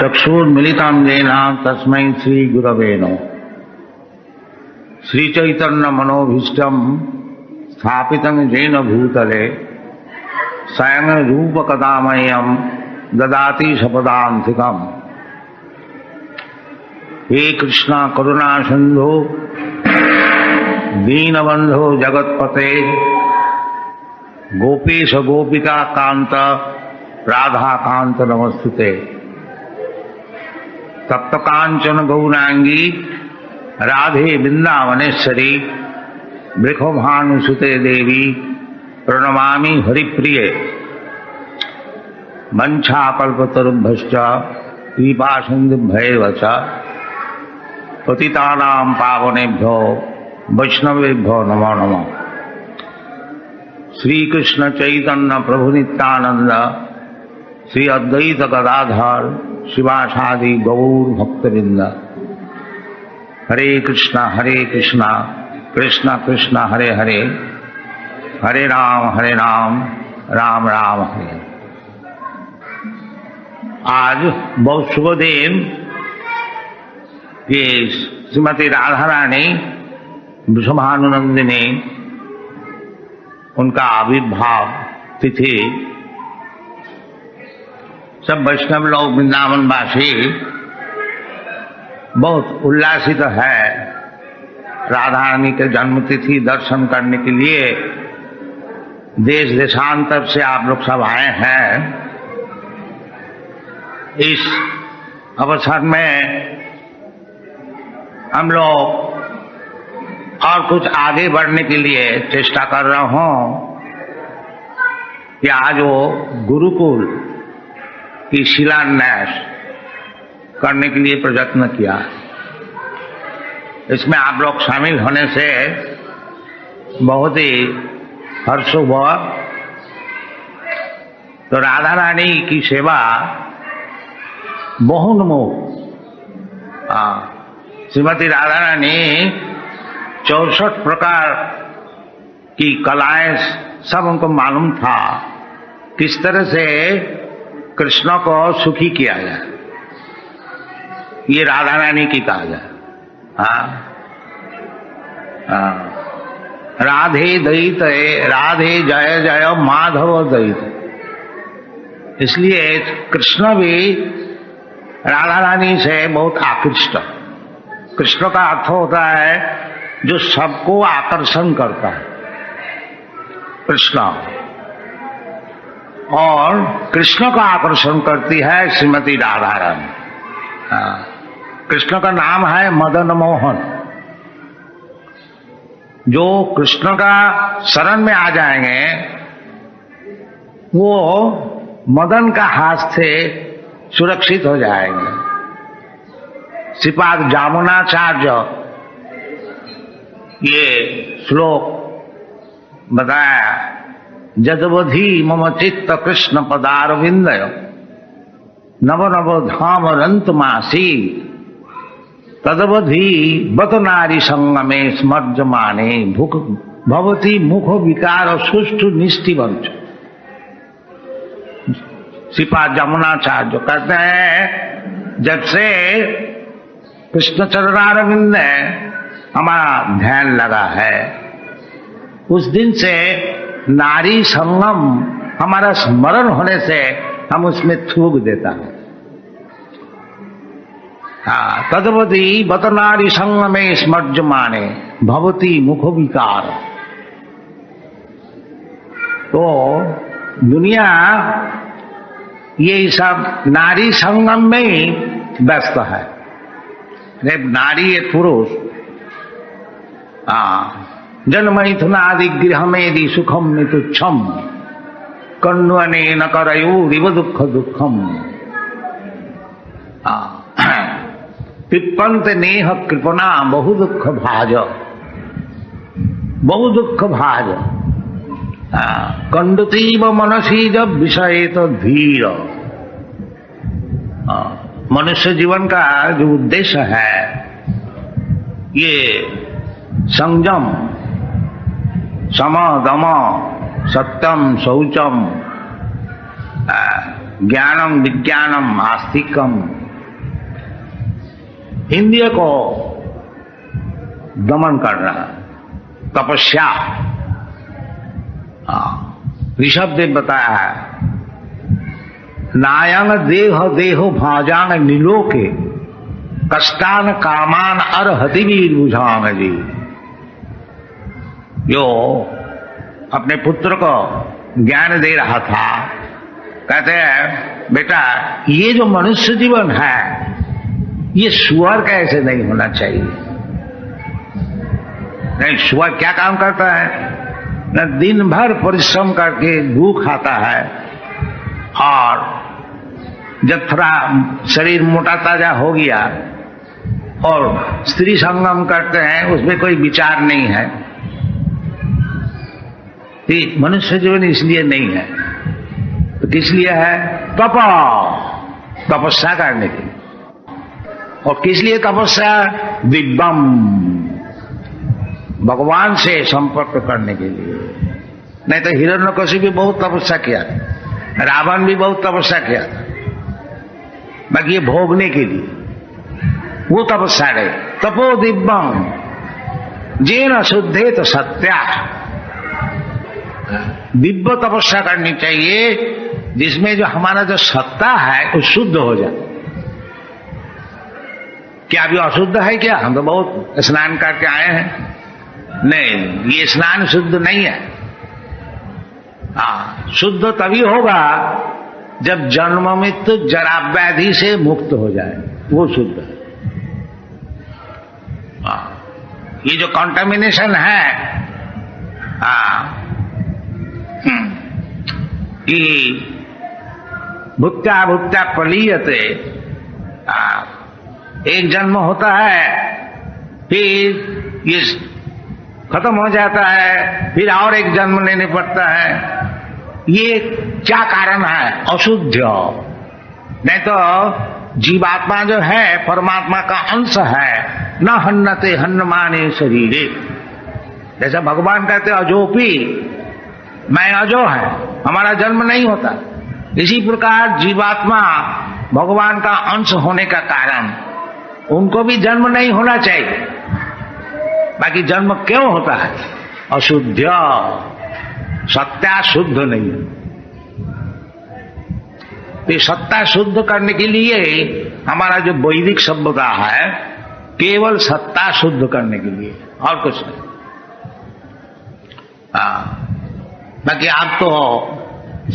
चक्षुर्मिलितं येन तस्मै श्री गुरवे नमः। श्री चैतन्य मनोभीष्टं स्थापितं येन भूतले स्वयं रूप कदा मह्यं ददाति सपदान्तिकम्। हे कृष्ण करुणा सिंधु दीनबंधो जगत्पते गोपीश गोपिका कांत राधा कांत नमस्तुते। तप्त कांचन गौरांगी राधे वृंदावनेश्वरी वृषभानुसुते देवी प्रणमामि हरिप्रिये। वंशाकल्पतरुभ्यश्च कृपा सिन्धुभ्यैव च पतितानां पावनेभ्यो वैष्णवेभ्यो नमो नमः। श्री कृष्ण चैतन्य प्रभु नित्यानंद श्री अद्वैत गदाधर शिवासादि गौर भक्तवृंद। हरे कृष्णा कृष्ण कृष्ण हरे हरे, हरे राम राम राम हरे हरे। आज बहुत शुभ दिन। ये श्रीमती राधा रानी वृषभानुनंदिनी उनका आविर्भाव तिथि सब वैष्णव लोग वृंदावनवासी बहुत उल्लासित है। राधा रानी के जन्म तिथि दर्शन करने के लिए देश देशांतर से आप लोग सब आए हैं। इस अवसर में हम लोग और कुछ आगे बढ़ने के लिए चेष्टा कर रहा हूं कि आज वो गुरुकुल की शिलान्यास करने के लिए प्रयत्न किया। इसमें आप लोग शामिल होने से बहुत ही हर्ष हुआ। तो राधा रानी की सेवा बहुनमुख। श्रीमती राधा रानी 64 प्रकार की कलाएं सब उनको मालूम था, किस तरह से कृष्ण को सुखी किया जाए। ये राधा रानी की काज है। राधे दयित राधे जय जय माधव दयित। इसलिए कृष्ण भी राधा रानी से बहुत आकृष्ट। कृष्ण का अर्थ होता है जो सबको आकर्षण करता है, कृष्ण। और कृष्ण का आकर्षण करती है श्रीमती राधा रानी। कृष्ण का नाम है मदन मोहन। जो कृष्ण का शरण में आ जाएंगे वो मदन का हाथ से सुरक्षित हो जाएंगे। श्रीपाद जामुनाचार्य ये श्लोक बताया, जदवधि मम चित्त कृष्ण पदारविंदय नव नव धाम रंत मासी तदवधि बत नारी संगमे स्मर्जमाने भूख भवती मुख विकार सुष्ठु निष्ठिवंच। श्रीपाद जमुनाचार्य कहते हैं जब से कृष्ण चरणारविंद में हमारा ध्यान लगा है उस दिन से नारी संगम हमारा स्मरण होने से हम उसमें थूक देता है। तदवधि बत नारी संगमे स्मर्जमाने भवती मुख विकार। तो दुनिया ये सब नारी संगम में ही व्यस्त है। नारी एक पुरुष जन्मैथुनादि गृह में यदि सुखम नितुच्छम कण्वने न करयो रिव दुख दुखम। पिप्पन्त नेह कृपना बहु दुख भाज कंडतीव मनसी जब विषय तो धीर। मनुष्य जीवन का जो उद्देश्य है ये संयम, सम दम, सत्यम शौचम, ज्ञानम विज्ञानम आस्तिकम इंद्रिय को दमन करना, तपस्या। ऋषभदेव बताया है, नायंग देह देहो भाजांग निलोके कष्टान कामान अर्हति वीर बुझांग जी। जो अपने पुत्र को ज्ञान दे रहा था, कहते हैं बेटा ये जो मनुष्य जीवन है ये सुअर का ऐसे नहीं होना चाहिए। नहीं, सुअर क्या काम करता है न, दिन भर परिश्रम करके भूख खाता है और जब थोड़ा शरीर मोटा ताजा हो गया और स्त्री संगम करते हैं उसमें कोई विचार नहीं है। मनुष्य जीवन इसलिए नहीं है, तो किस लिए है? तपस्या करने के लिए। और किस लिए तपस्या? दिव्यम, भगवान से संपर्क करने के लिए। नहीं तो हिरण्यकशिपु भी बहुत तपस्या किया था, रावण भी बहुत तपस्या किया था, बाकी ये भोगने के लिए वो तपस्या रहे। तपो दिव्यम जेन शुद्धे तो सत्या। दिव्य तपस्या करनी चाहिए जिसमें जो हमारा जो सत्ता है वो शुद्ध हो जाए। क्या अभी अशुद्ध है क्या? हम तो बहुत स्नान करके आए हैं। नहीं, ये स्नान शुद्ध नहीं है। शुद्ध तभी होगा जब जन्म मृत्यु जरा व्याधि से मुक्त हो जाए, वो शुद्ध है। ये जो कंटामिनेशन है कि भुत्या भुत्या पलीयते, एक जन्म होता है फिर ये खत्म हो जाता है, फिर और एक जन्म लेने पड़ता है। ये क्या कारण है? अशुद्ध। नहीं तो जीवात्मा जो है परमात्मा का अंश है। न हन्नते हन्नमाने शरीरे, जैसा भगवान कहते अजोपी, मैं अजो है, हमारा जन्म नहीं होता। इसी प्रकार जीवात्मा भगवान का अंश होने का कारण उनको भी जन्म नहीं होना चाहिए। बाकी जन्म क्यों होता है? अशुद्ध, सत्ता शुद्ध नहीं है। तो सत्ता शुद्ध करने के लिए हमारा जो वैदिक सभ्यता है केवल सत्ता शुद्ध करने के लिए, और कुछ नहीं। बाकी आप तो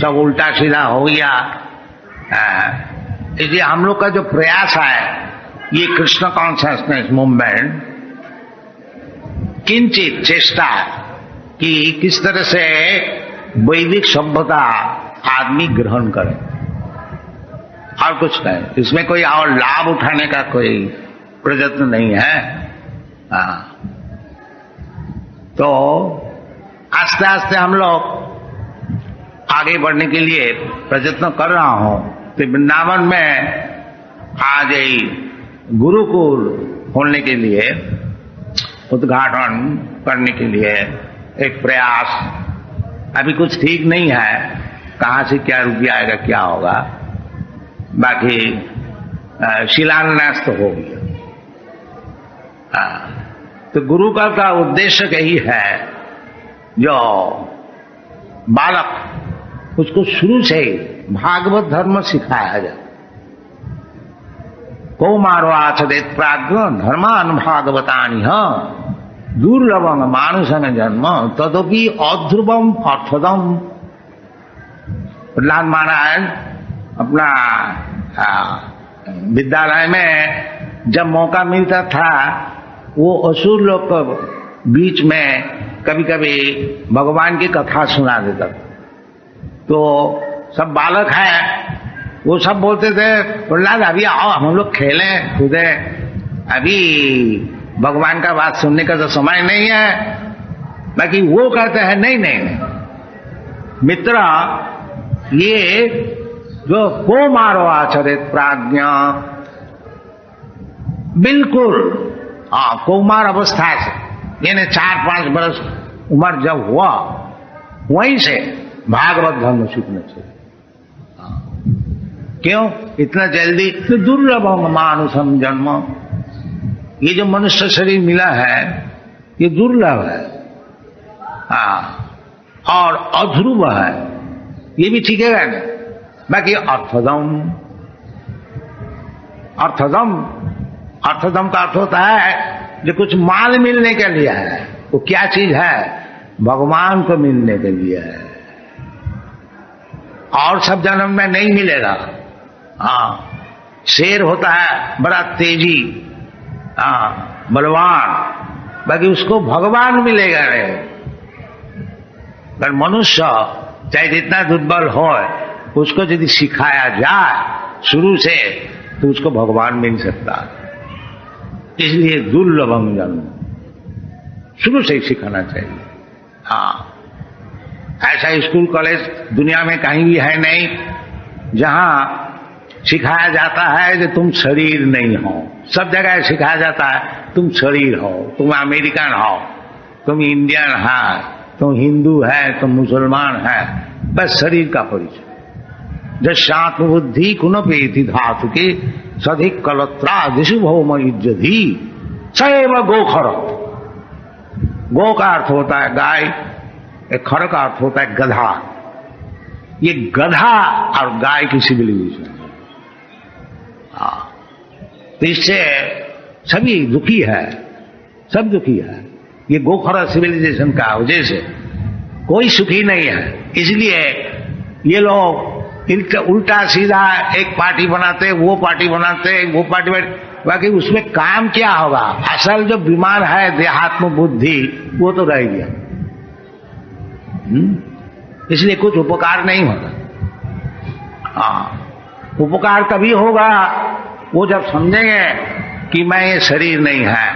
सब उल्टा सीधा हो गया। इसलिए हम लोग का जो प्रयास है ये कृष्ण कॉन्शियसनेस मूवमेंट, किंचित चेष्टा कि किस तरह से वैदिक सभ्यता आदमी ग्रहण करे, और कुछ नहीं। इसमें कोई और लाभ उठाने का कोई प्रयत्न नहीं है। तो आस्ते आस्ते हम लोग आगे बढ़ने के लिए प्रयत्न कर रहा हूं। तो वृंदावन में आज गुरुकुल खोलने के लिए, उद्घाटन करने के लिए एक प्रयास, अभी कुछ ठीक नहीं है, कहां से क्या रुपया आएगा क्या होगा। बाकी शिलान्यास तो हो गया। तो गुरुकुल का उद्देश्य यही है जो बालक उसको शुरू से भागवत धर्म सिखाया जाए। कौमारवाचदेत प्राज्ञ धर्मान भागवतानि दुर्लभम मानुषन जन्म तदपि अध्रुवम अर्थदम। प्रहलाद महाराज अपना विद्यालय में जब मौका मिलता था वो असुर लोग को बीच में कभी कभी भगवान की कथा सुना देता था। तो सब बालक हैं, वो सब बोलते थे प्रहलाद अभी आओ हम लोग खेलें कूदे, अभी भगवान का बात सुनने का तो समय नहीं है। बाकी वो कहते हैं नहीं नहीं नहीं मित्र, ये जो कौमारो आचरित प्राज्ञा, बिल्कुल कौमार अवस्था से, यानी 4-5 वर्ष उम्र जब हुआ वहीं से भागवत धर्म सीखना चाहिए। क्यों इतना जल्दी? तो दुर्लभम मानुषम जन्म, ये जो मनुष्य शरीर मिला है ये दुर्लभ है, और अध्रुव है, ये भी ठीक है ना। बाकी अर्थदम, अर्थदम, अर्थदम का अर्थ होता है जो कुछ माल मिलने के लिए है। वो क्या चीज है? भगवान को मिलने के लिए है, और सब जन्म में नहीं मिलेगा। शेर होता है बड़ा तेजी, बलवान, बाकी उसको भगवान मिलेगा नहीं। अगर मनुष्य चाहे जितना दुर्बल हो, उसको यदि सिखाया जाए शुरू से, तो उसको भगवान मिल सकता है। इसलिए दुर्लभम जन्म शुरू से ही सिखाना चाहिए। ऐसा स्कूल कॉलेज दुनिया में कहीं भी है नहीं जहां सिखाया जाता है कि तुम शरीर नहीं हो। सब जगह सिखाया जाता है तुम शरीर हो, तुम अमेरिकन हो, तुम इंडियन है, तुम हिंदू है, तुम मुसलमान है, बस शरीर का परिचय। जशात्म बुद्धि कुनपेति धातु के सधिक कलत्रा दिशु भौम इज्जधि सैव गोखर। गो का अर्थ होता है गाय, एक खर का अर्थ होता है गधा। ये गधा और गाय की सिविलाइजेशन, तो इससे सभी दुखी है, सब दुखी है। ये गोखर सिविलाइजेशन का वजह से कोई सुखी नहीं है। इसलिए ये लोग उल्टा सीधा एक पार्टी बनाते, वो पार्टी बनाते, वो पार्टी बाकी उसमें काम क्या होगा? असल जो बीमार है देहात्म बुद्धि वो तो रह गया। इसलिए कुछ उपकार नहीं होगा। उपकार तभी होगा वो जब समझेंगे कि मैं ये शरीर नहीं है।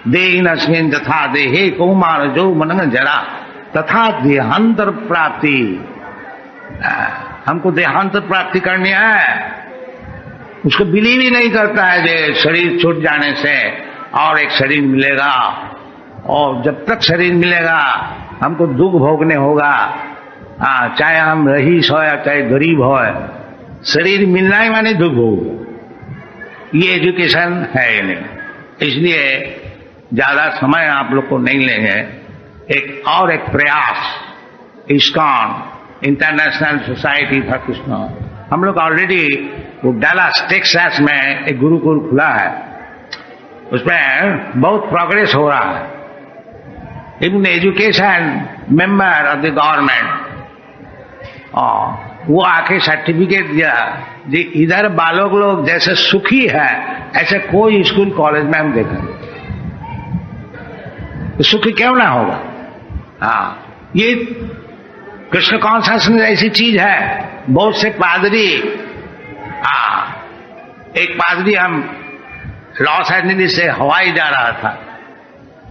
देहि नस्मिन् तथा देहे कौमार जो मनन जरा तथा देहांतर प्राप्ति। हमको देहांतर प्राप्ति करनी है। उसको बिलीव ही नहीं करता है कि शरीर छूट जाने से और एक शरीर मिलेगा, और जब तक शरीर मिलेगा हमको दुख भोगने होगा। चाहे हम रईस हो या चाहे गरीब हो, शरीर मिलना ही माने दुख भोग। ये एजुकेशन है ही नहीं। इसलिए ज्यादा समय आप लोग को नहीं लेंगे। एक प्रयास ISKCON international society for Krishna, हम लोग ऑलरेडी वो डलास टेक्सास में एक गुरुकुल खुला है, उसमें बहुत प्रोग्रेस हो रहा है। Even education member of the government वो आके सर्टिफिकेट दिया जी इधर बालक लोग जैसे सुखी है ऐसे कोई स्कूल कॉलेज में हम देखेंगे तो सुखी क्यों ना होगा। ये कृष्ण कॉन्शसनेस ऐसी चीज है। बहुत से पादरी, एक पादरी हम लॉस एंजलिस से हवाई जा रहा था,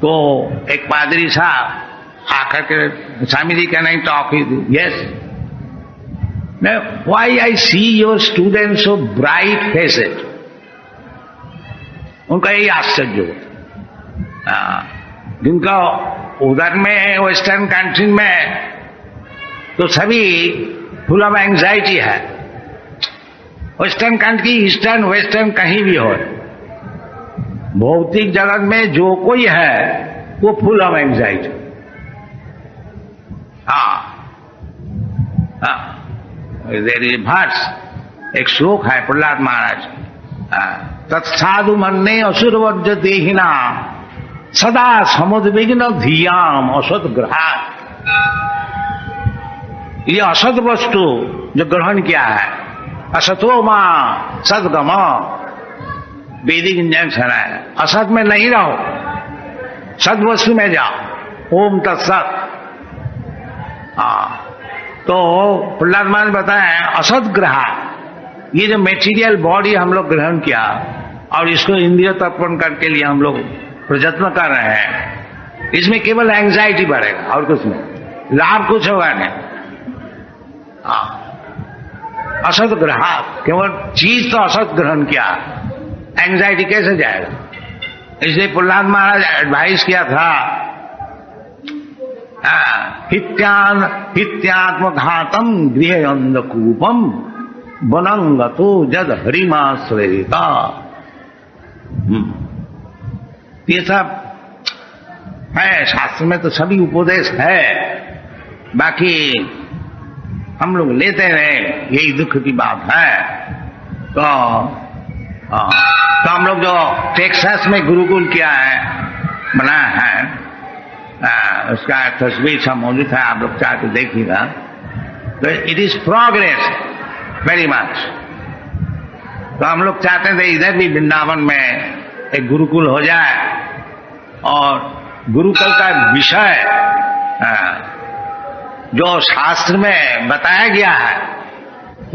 तो एक पादरी साहब आकर के Swami ji can I talk with you? Yes. Why I see your students so bright faces. उनका यही आश्चर्य होता। जिनका उधर में वेस्टर्न कंट्री में तो सभी फुल ऑफ एंजाइटी है। वेस्टर्न कंट्री, ईस्टर्न वेस्टर्न कहीं भी हो, भौतिक जगत में जो कोई है वो full of anxiety. There is verse, एक श्लोक है प्रहलाद महाराज, तत्साधु मन्ने असुरवर्ज देहिना सदा समुद्विग्न धियाम असत ग्रहा। ये असत वस्तु जो ग्रहण किया है, असतो मां सदगम, वैदिक इंजन है। असत में नहीं रहो, सद वस्तु में जाओ। ओम तत्सत। तो प्रहलाद महाराज बताए असत ग्रहा, ये जो मेटीरियल बॉडी हम लोग ग्रहण किया और इसको इंद्रिय तर्पण करके लिए हम लोग प्रयत्न कर रहे हैं, इसमें केवल एंजाइटी बढ़ेगा और कुछ नहीं, लाभ कुछ होगा नहीं। असत ग्रहा, केवल चीज तो असत ग्रहण किया, एंजाइटी कैसे जाएगा? इसलिए प्रहलाद महाराज एडवाइस किया था, हित्यात्मघातम गृह अंधकूपम वनंगतो जद हरिमाश्रयिता। ये सब है, शास्त्र में तो सभी उपदेश है, बाकी हम लोग लेते रहे, यही दुख की बात है। तो हम लोग जो टेक्सास में गुरुकुल किया है, बनाया है, उसका तस्वीर सब मौजूद है, आप लोग चाहे तो देखिएगा। तो it is progress very much. तो हम लोग चाहते थे इधर भी वृंदावन में एक गुरुकुल हो जाए, और गुरुकुल का विषय जो शास्त्र में बताया गया है,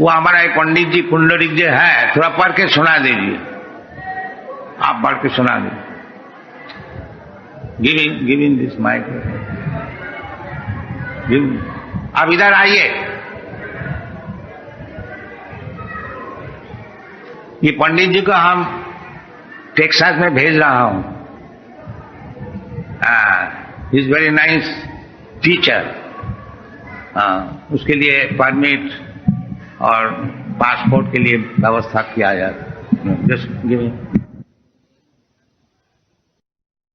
वो हमारा एक पंडित जी पुंडरीक जी है, थोड़ा पढ़ के सुना दीजिए। आप पढ़ के सुना दीजिए। Giving this mic. आप इधर आइए। ये पंडित जी को हम टेक्सास में भेज रहा हूं। He is very nice teacher. उसके लिए परमिट और पासपोर्ट के लिए व्यवस्था किया जाए। Just giving